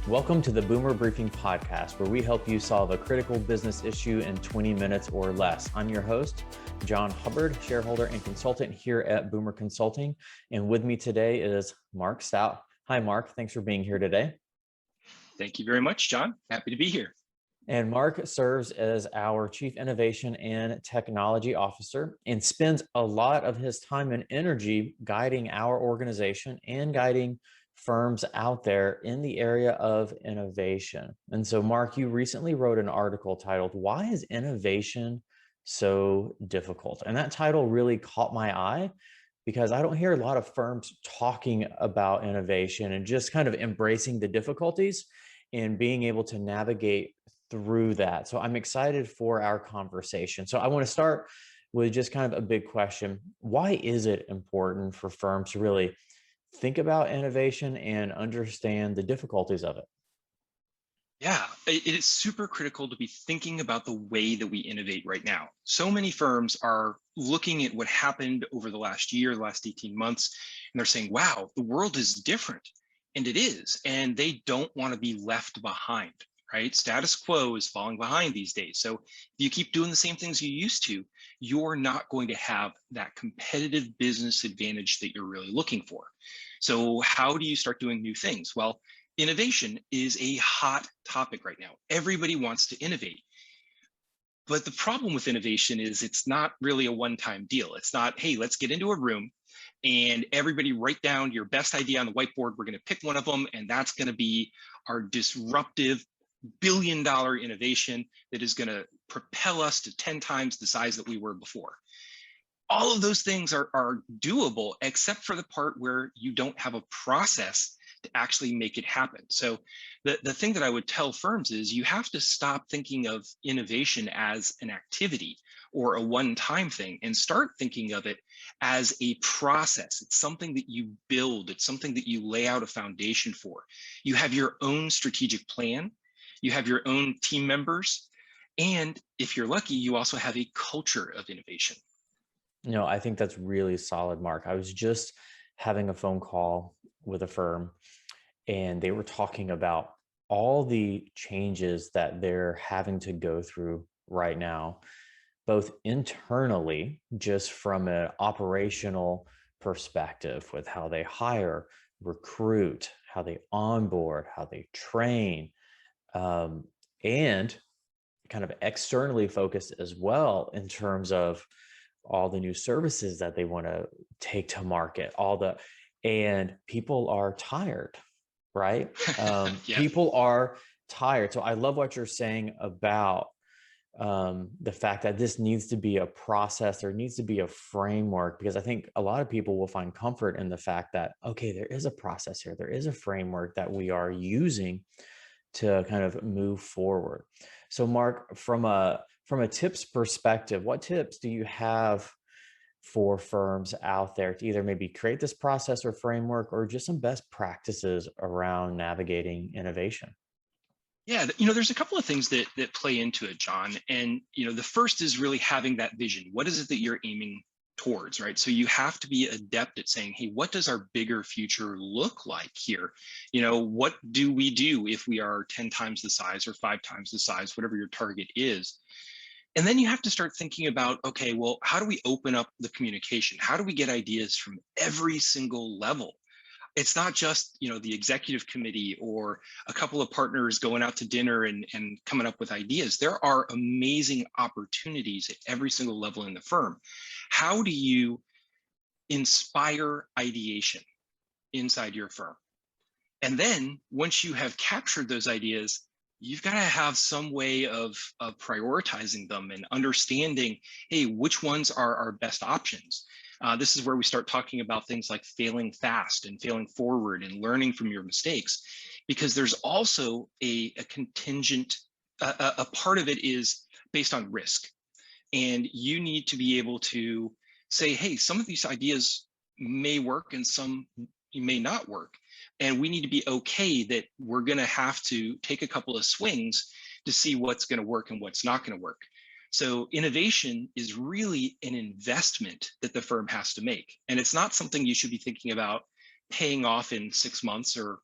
Welcome to the Boomer Briefing Podcast, where we help you solve a critical business issue in 20 minutes or less. I'm your host, Jon Hubbard, shareholder and consultant here at Boomer Consulting. And with me today is Marc Staut. Hi, Marc. Thanks for being here today. Thank you very much, John. Happy to be here. And Marc serves as our Chief Innovation and Technology Officer and spends a lot of his time and energy guiding our organization and guiding firms out there in the area of innovation. And so, Marc, you recently wrote an article titled, "Why is Innovation So Difficult?" And that title really caught my eye because I don't hear a lot of firms talking about innovation and just kind of embracing the difficulties and being able to navigate through that. So I'm excited for our conversation. So I want to start with just kind of a big question. Why is it important for firms to really think about innovation and understand the difficulties of it? Yeah, it is super critical to be thinking about the way that we innovate right now. So many firms are looking at what happened over the last year, the last 18 months, and they're saying, wow, the world is different. And it is, and they don't want to be left behind, right? Status quo is falling behind these days. So if you keep doing the same things you used to, you're not going to have that competitive business advantage that you're really looking for. So how do you start doing new things? Well, innovation is a hot topic right now. Everybody wants to innovate. But the problem with innovation is it's not really a one-time deal. It's not, hey, let's get into a room and everybody write down your best idea on the whiteboard. We're going to pick one of them, and that's going to be our disruptive billion-dollar innovation that is going to propel us to 10 times the size that we were before. All of those things are doable, except for the part where you don't have a process to actually make it happen. So the thing that I would tell firms is you have to stop thinking of innovation as an activity or a one-time thing and start thinking of it as a process. It's something that you build. It's something that you lay out a foundation for. You have your own strategic plan. You have your own team members. And if you're lucky, you also have a culture of innovation. I think that's really solid, Marc. I was just having a phone call with a firm, and they were talking about all the changes that they're having to go through right now, both internally, just from an operational perspective with how they hire, recruit, how they onboard, how they train, and kind of externally focused as well in terms of all the new services that they want to take to market, and people are tired, right? Yeah. People are tired. So I love what you're saying about the fact that this needs to be a process. There needs to be a framework, because I think a lot of people will find comfort in the fact that, okay, there is a process here. There is a framework that we are using to kind of move forward. So Marc, from a tips perspective, what tips do you have for firms out there to either maybe create this process or framework, or just some best practices around navigating innovation? Yeah, there's a couple of things that play into it, John. And the first is really having that vision. What is it that you're aiming towards, right? So you have to be adept at saying, hey, what does our bigger future look like here? What do we do if we are 10 times the size or 5 times the size, whatever your target is? And then you have to start thinking about, okay, well, how do we open up the communication? How do we get ideas from every single level? It's not just, the executive committee or a couple of partners going out to dinner and coming up with ideas. There are amazing opportunities at every single level in the firm. How do you inspire ideation inside your firm? And then once you have captured those ideas, you've got to have some way of prioritizing them and understanding, hey, which ones are our best options? This is where we start talking about things like failing fast and failing forward and learning from your mistakes, because there's also a contingent, a part of it is based on risk. And you need to be able to say, hey, some of these ideas may work and some may not work. And we need to be okay that we're going to have to take a couple of swings to see what's going to work and what's not going to work. So innovation is really an investment that the firm has to make. And it's not something you should be thinking about paying off in 6 months or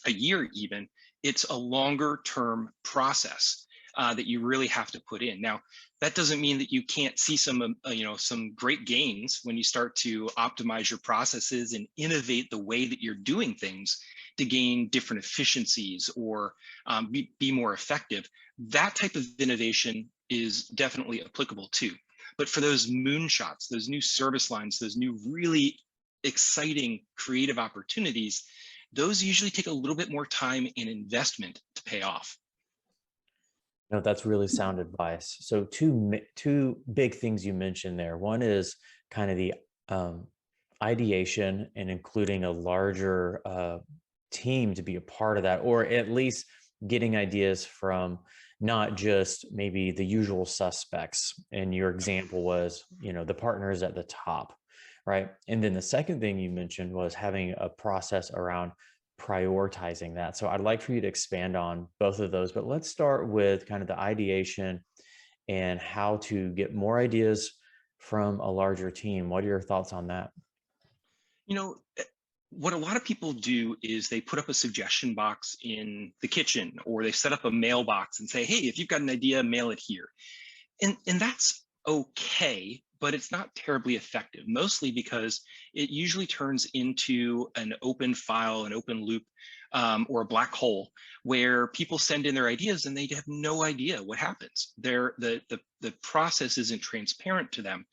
a year even. it's a longer term process that you really have to put in. Now, that doesn't mean that you can't see some great gains when you start to optimize your processes and innovate the way that you're doing things to gain different efficiencies or be more effective. That type of innovation is definitely applicable too. But for those moonshots, those new service lines, those new really exciting creative opportunities, those usually take a little bit more time and investment to pay off. No, that's really sound advice. So two big things you mentioned there. One is kind of the ideation and including a larger team to be a part of that, or at least getting ideas from not just maybe the usual suspects. And your example was, the partners at the top, right? And then the second thing you mentioned was having a process around prioritizing that. So I'd like for you to expand on both of those, but let's start with kind of the ideation and how to get more ideas from a larger team. What are your thoughts on that? You know, what a lot of people do is they put up a suggestion box in the kitchen, or they set up a mailbox and say, hey, if you've got an idea, mail it here. And that's okay, but it's not terribly effective, mostly because it usually turns into an open file, an open loop, or a black hole where people send in their ideas and they have no idea what happens. The process isn't transparent to them.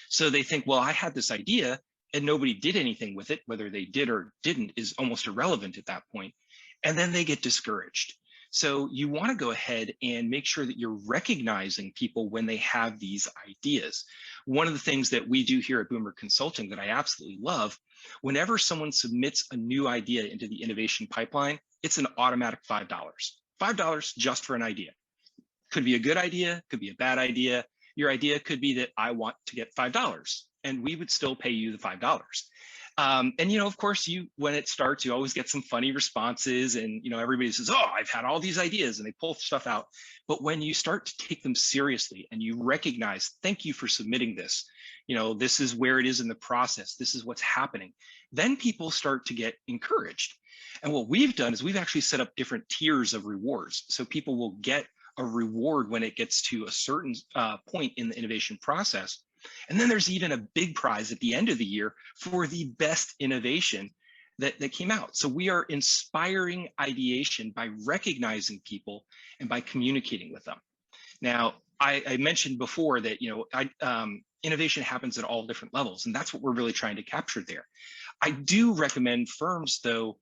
So they think, well, I had this idea and nobody did anything with it. Whether they did or didn't is almost irrelevant at that point. And then they get discouraged. So you want to go ahead and make sure that you're recognizing people when they have these ideas. One of the things that we do here at Boomer Consulting that I absolutely love, whenever someone submits a new idea into the innovation pipeline, it's an automatic $5. $5 just for an idea. Could be a good idea, could be a bad idea. Your idea could be that I want to get $5, and we would still pay you the $5. And of course, when it starts, you always get some funny responses, and everybody says, "Oh, I've had all these ideas," and they pull stuff out. But when you start to take them seriously and you recognize, "Thank you for submitting this. This is where it is in the process. This is what's happening," then people start to get encouraged. And what we've done is we've actually set up different tiers of rewards, so people will get a reward when it gets to a certain point in the innovation process. And then there's even a big prize at the end of the year for the best innovation that came out. So we are inspiring ideation by recognizing people and by communicating with them. Now, I mentioned before that innovation happens at all different levels, and that's what we're really trying to capture there. I do recommend firms, though,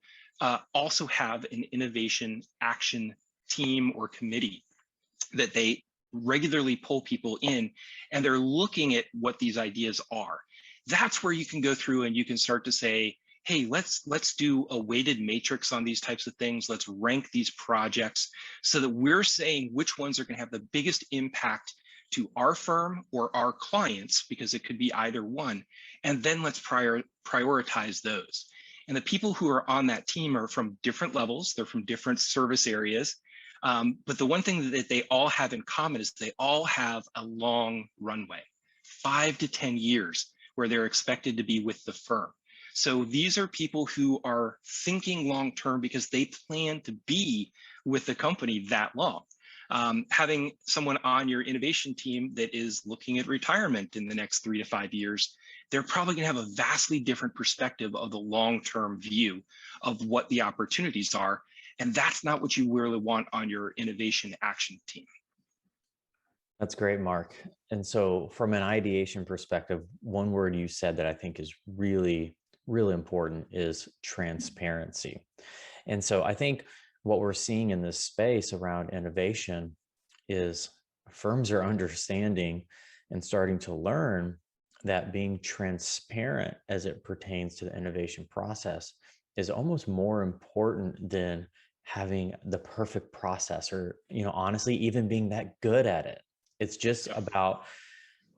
also have an innovation action team or committee that they regularly pull people in, and they're looking at what these ideas are. That's where you can go through and you can start to say, hey, let's do a weighted matrix on these types of things. Let's rank these projects so that we're saying which ones are going to have the biggest impact to our firm or our clients, because it could be either one. And then let's prioritize those. And the people who are on that team are from different levels. They're from different service areas. But the one thing that they all have in common is they all have a long runway, 5 to 10 years, where they're expected to be with the firm. So these are people who are thinking long-term because they plan to be with the company that long. Having someone on your innovation team that is looking at retirement in the next 3 to 5 years, they're probably going to have a vastly different perspective of the long-term view of what the opportunities are. And that's not what you really want on your innovation action team. That's great, Mark. And so from an ideation perspective, one word you said that I think is really, really important is transparency. And so I think what we're seeing in this space around innovation is firms are understanding and starting to learn that being transparent as it pertains to the innovation process is almost more important than having the perfect process, or honestly even being that good at it. It's just about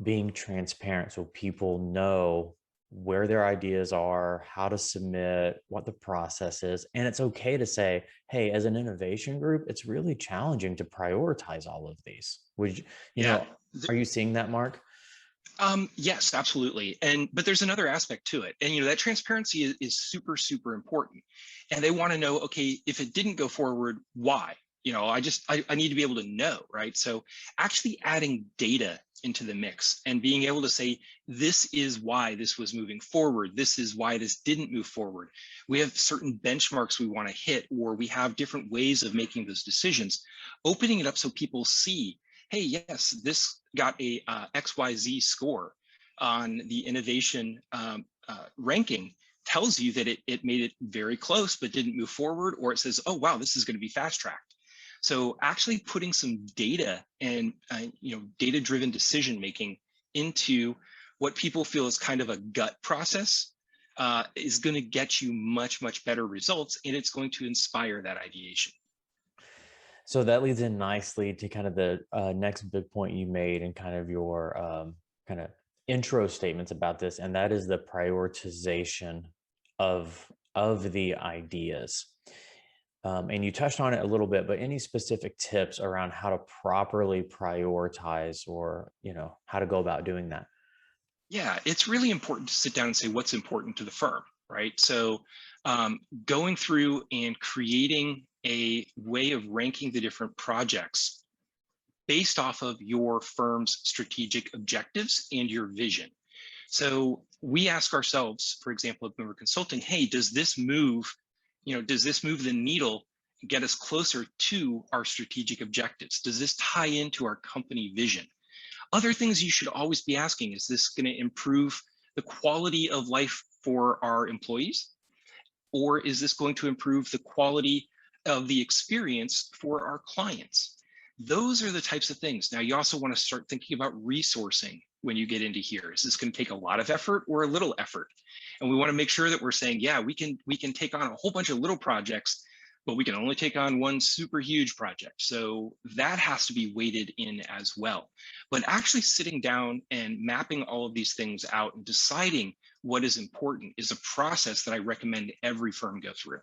being transparent so people know where their ideas are, how to submit, what the process is. And it's okay to say, hey, as an innovation group, it's really challenging to prioritize all of these. Would you, Yeah. are you seeing that, Mark? Yes, absolutely. But there's another aspect to it. And that transparency is super, super important. And they want to know, okay, if it didn't go forward, why? I need to be able to know, right? So actually adding data into the mix and being able to say, this is why this was moving forward. This is why this didn't move forward. We have certain benchmarks we want to hit, or we have different ways of making those decisions. Opening it up so people see, hey, yes, this got a XYZ score on the innovation ranking, tells you that it made it very close but didn't move forward, or it says, oh, wow, this is going to be fast tracked. So actually putting some data and data-driven decision making into what people feel is kind of a gut process is going to get you much, much better results, and it's going to inspire that ideation. So that leads in nicely to kind of the next big point you made and kind of your kind of intro statements about this, and that is the prioritization of the ideas. And you touched on it a little bit, but any specific tips around how to properly prioritize, or how to go about doing that? Yeah, it's really important to sit down and say what's important to the firm, right? So going through and creating a way of ranking the different projects based off of your firm's strategic objectives and your vision. So we ask ourselves, for example, if we were consulting, hey, does this move the needle, get us closer to our strategic objectives? Does this tie into our company vision? Other things you should always be asking, is this going to improve the quality of life for our employees? Or is this going to improve the quality of the experience for our clients? Those are the types of things. Now, you also want to start thinking about resourcing when you get into here. Is this going to take a lot of effort or a little effort? And we want to make sure that we're saying, yeah, we can take on a whole bunch of little projects, but we can only take on one super huge project. So that has to be weighted in as well. But actually sitting down and mapping all of these things out and deciding what is important is a process that I recommend every firm go through.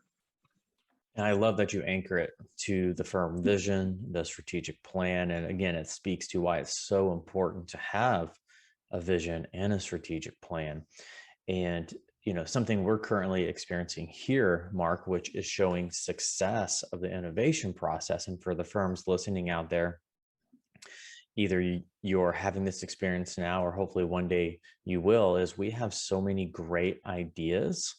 And I love that you anchor it to the firm vision, the strategic plan. And again, it speaks to why it's so important to have a vision and a strategic plan. And something we're currently experiencing here, Marc, which is showing success of the innovation process. And for the firms listening out there, either you're having this experience now, or hopefully one day you will, is we have so many great ideas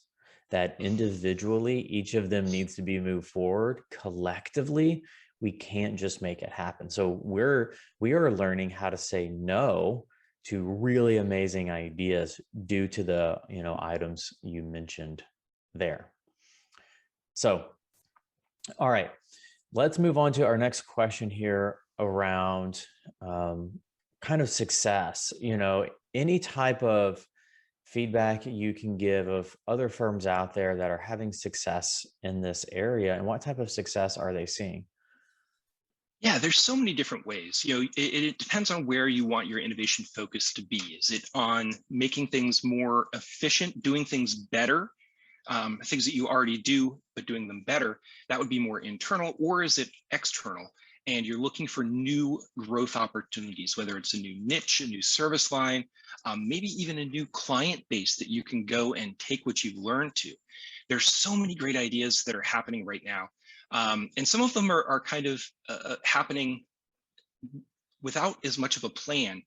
that individually each of them needs to be moved forward. Collectively, we can't just make it happen. So we are learning how to say no to really amazing ideas due to the items you mentioned there. So all right, let's move on to our next question here around kind of success. Any type of feedback you can give of other firms out there that are having success in this area, and what type of success are they seeing? Yeah, there's so many different ways. It depends on where you want your innovation focus to be. Is it on making things more efficient, doing things better, things that you already do, but doing them better? That would be more internal. Or is it external? And you're looking for new growth opportunities, whether it's a new niche, a new service line, maybe even a new client base that you can go and take what you've learned to. There's so many great ideas that are happening right now. And some of them are kind of happening without as much of a plan.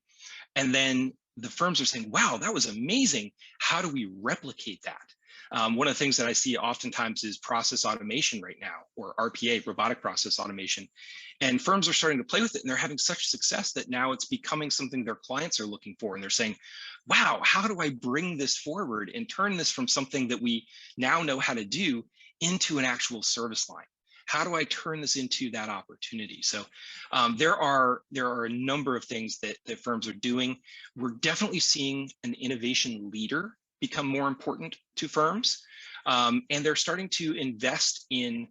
And then the firms are saying, wow, that was amazing. How do we replicate that? One of the things that I see oftentimes is process automation right now, or RPA, robotic process automation. And firms are starting to play with it, and they're having such success that now it's becoming something their clients are looking for. And they're saying, wow, how do I bring this forward and turn this from something that we now know how to do into an actual service line? How do I turn this into that opportunity? So there are a number of things that firms are doing. We're definitely seeing an innovation leader become more important to firms. And they're starting to invest in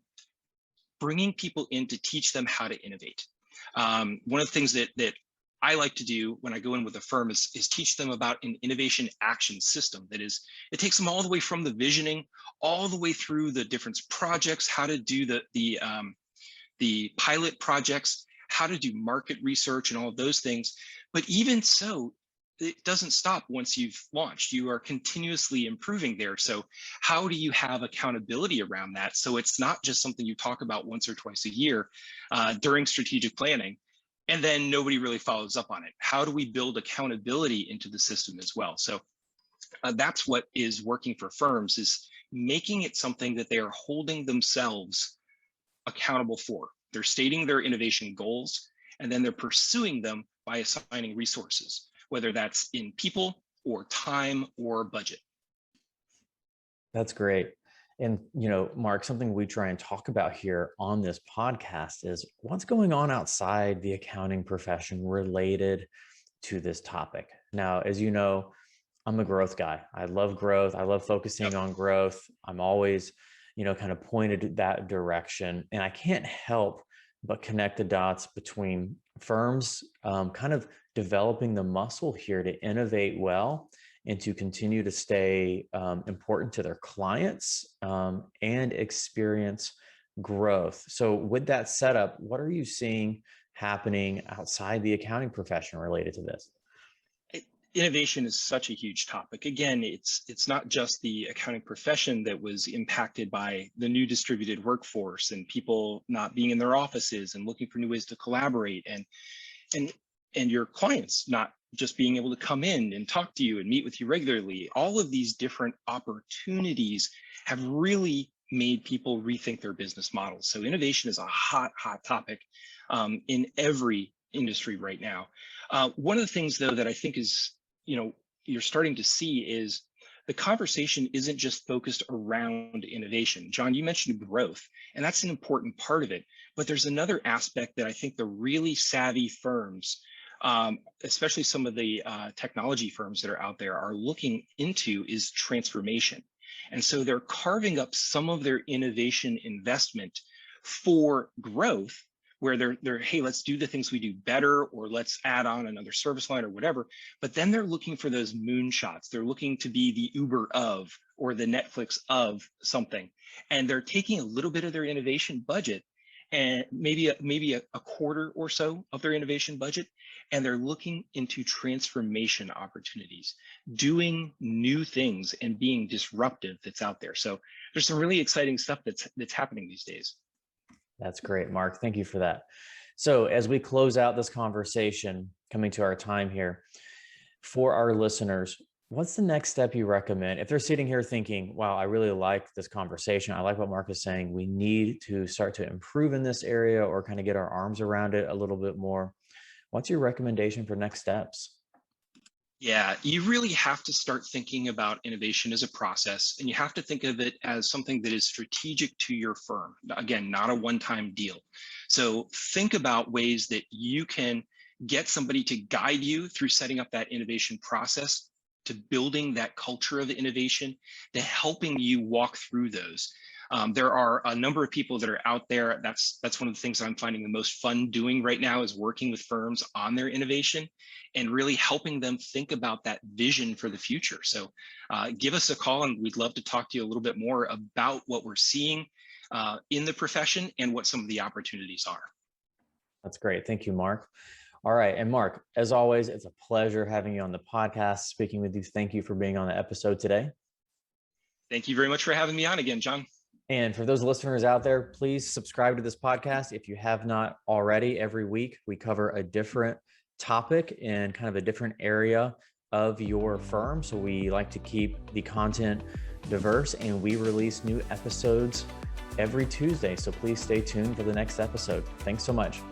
bringing people in to teach them how to innovate. One of the things that I like to do when I go in with a firm is teach them about an innovation action system. That is, it takes them all the way from the visioning, all the way through the different projects, how to do the pilot projects, how to do market research and all of those things. But even so, it doesn't stop once you've launched. You are continuously improving there. So how do you have accountability around that? So it's not just something you talk about once or twice a year during strategic planning, and then nobody really follows up on it. How do we build accountability into the system as well? So that's what is working for firms, is making it something that they are holding themselves accountable for. They're stating their innovation goals, and then they're pursuing them by assigning resources, whether that's in people or time or budget. That's great. And, Marc, something we try and talk about here on this podcast is what's going on outside the accounting profession related to this topic. Now, as you know, I'm a growth guy. I love growth. I love focusing on growth. I'm always, kind of pointed that direction. And I can't help but connect the dots between firms kind of developing the muscle here to innovate well and to continue to stay important to their clients and experience growth. So with that setup, what are you seeing happening outside the accounting profession related to this? Innovation is such a huge topic. Again, it's not just the accounting profession that was impacted by the new distributed workforce and people not being in their offices and looking for new ways to collaborate, and your clients not just being able to come in and talk to you and meet with you regularly. All of these different opportunities have really made people rethink their business models. So innovation is a hot topic in every industry right now. One of the things, though, that I think is, you're starting to see is the conversation isn't just focused around innovation. Jon, you mentioned growth, and that's an important part of it. But there's another aspect that I think the really savvy firms, especially some of the technology firms that are out there, are looking into is transformation. And so they're carving up some of their innovation investment for growth, where they're, hey, let's do the things we do better, or let's add on another service line or whatever. But then they're looking for those moonshots. They're looking to be the Uber of, or the Netflix of something. And they're taking a little bit of their innovation budget, and maybe a quarter or so of their innovation budget, and they're looking into transformation opportunities, doing new things and being disruptive that's out there. So there's some really exciting stuff that's happening these days. That's great, Marc. Thank you for that. So as we close out this conversation, coming to our time here, for our listeners, what's the next step you recommend? If they're sitting here thinking, wow, I really like this conversation. I like what Marc is saying. We need to start to improve in this area or kind of get our arms around it a little bit more. What's your recommendation for next steps? Yeah, you really have to start thinking about innovation as a process, and you have to think of it as something that is strategic to your firm. Again, not a one-time deal. So think about ways that you can get somebody to guide you through setting up that innovation process, to building that culture of innovation, to helping you walk through those. There are a number of people that are out there. That's one of the things I'm finding the most fun doing right now, is working with firms on their innovation and really helping them think about that vision for the future. So give us a call, and we'd love to talk to you a little bit more about what we're seeing in the profession and what some of the opportunities are. That's great. Thank you, Marc. All right. And Marc, as always, it's a pleasure having you on the podcast, speaking with you. Thank you for being on the episode today. Thank you very much for having me on again, Jon. And for those listeners out there, please subscribe to this podcast if you have not already. Every week, we cover a different topic in kind of a different area of your firm. So we like to keep the content diverse, and we release new episodes every Tuesday. So please stay tuned for the next episode. Thanks so much.